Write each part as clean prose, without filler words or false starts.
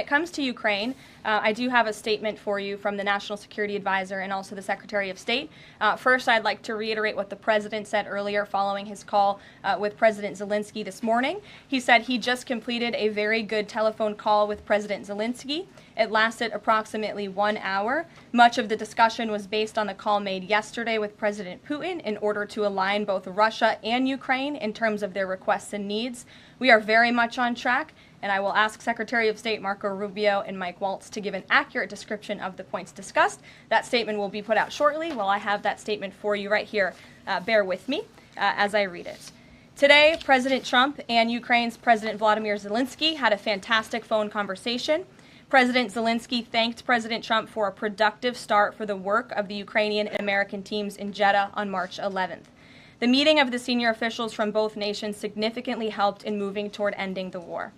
comes to Ukraine, I do have a statement for you from the National Security Advisor and also the Secretary of State. First, I'd like to reiterate what the President said earlier following his call with President Zelensky this morning. He said he just completed a very good telephone call with President Zelensky. It lasted approximately 1 hour. Much of the discussion was based on the call made yesterday with President Putin in order to align both Russia and Ukraine in terms of their requests and needs. We are very much on track, and I will ask Secretary of State Marco Rubio and Mike Waltz to give an accurate description of the points discussed. That statement will be put out shortly. Well, I have that statement for you right here. Bear with me as I read it. Today, President Trump and Ukraine's President Volodymyr Zelensky had a fantastic phone conversation. President Zelensky thanked President Trump for a productive start for the work of the Ukrainian and American teams in Jeddah on March 11th. The meeting of the senior officials from both nations significantly helped in moving toward ending the war.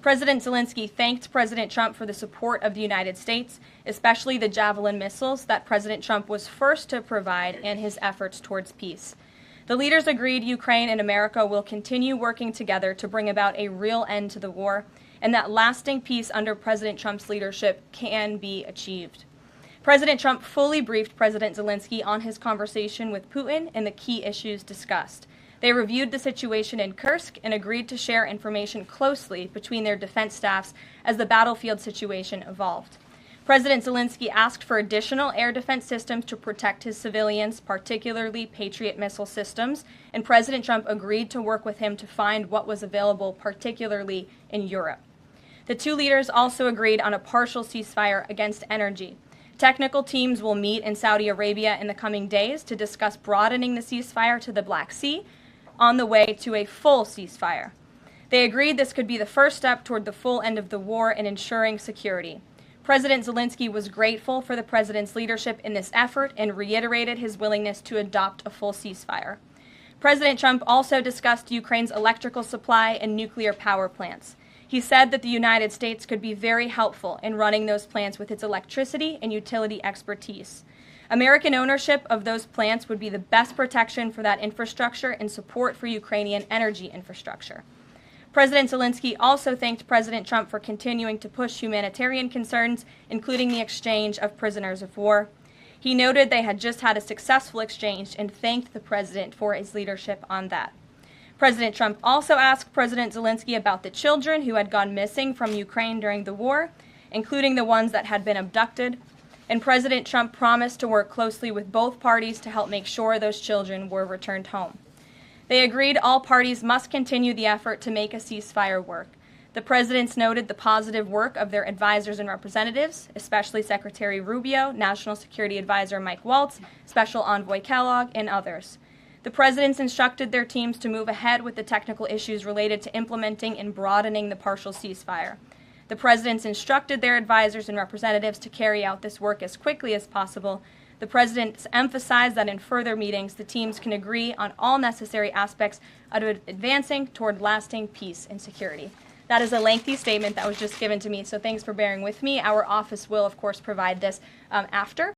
President Zelensky thanked President Trump for the support of the United States, especially the Javelin missiles that President Trump was first to provide in his efforts towards peace. The leaders agreed Ukraine and America will continue working together to bring about a real end to the war, and that lasting peace under President Trump's leadership can be achieved. President Trump fully briefed President Zelensky on his conversation with Putin and the key issues discussed. They reviewed the situation in Kursk and agreed to share information closely between their defense staffs as the battlefield situation evolved. President Zelensky asked for additional air defense systems to protect his civilians, particularly Patriot missile systems, and President Trump agreed to work with him to find what was available, particularly in Europe. The two leaders also agreed on a partial ceasefire against energy. Technical teams will meet in Saudi Arabia in the coming days to discuss broadening the ceasefire to the Black Sea on the way to a full ceasefire. They agreed this could be the first step toward the full end of the war and ensuring security. President Zelensky was grateful for the president's leadership in this effort and reiterated his willingness to adopt a full ceasefire. President Trump also discussed Ukraine's electrical supply and nuclear power plants. He said that the United States could be very helpful in running those plants with its electricity and utility expertise. American ownership of those plants would be the best protection for that infrastructure and support for Ukrainian energy infrastructure. President Zelensky also thanked President Trump for continuing to push humanitarian concerns, including the exchange of prisoners of war. He noted they had just had a successful exchange and thanked the president for his leadership on that. President Trump also asked President Zelensky about the children who had gone missing from Ukraine during the war, including the ones that had been abducted, and President Trump promised to work closely with both parties to help make sure those children were returned home. They agreed all parties must continue the effort to make a ceasefire work. The presidents noted the positive work of their advisors and representatives, especially Secretary Rubio, National Security Advisor Mike Waltz, Special Envoy Kellogg, and others. The presidents instructed their teams to move ahead with the technical issues related to implementing and broadening the partial ceasefire. The presidents instructed their advisors and representatives to carry out this work as quickly as possible. The presidents emphasized that in further meetings, the teams can agree on all necessary aspects of advancing toward lasting peace and security. That is a lengthy statement that was just given to me, so thanks for bearing with me. Our office will, of course, provide this after.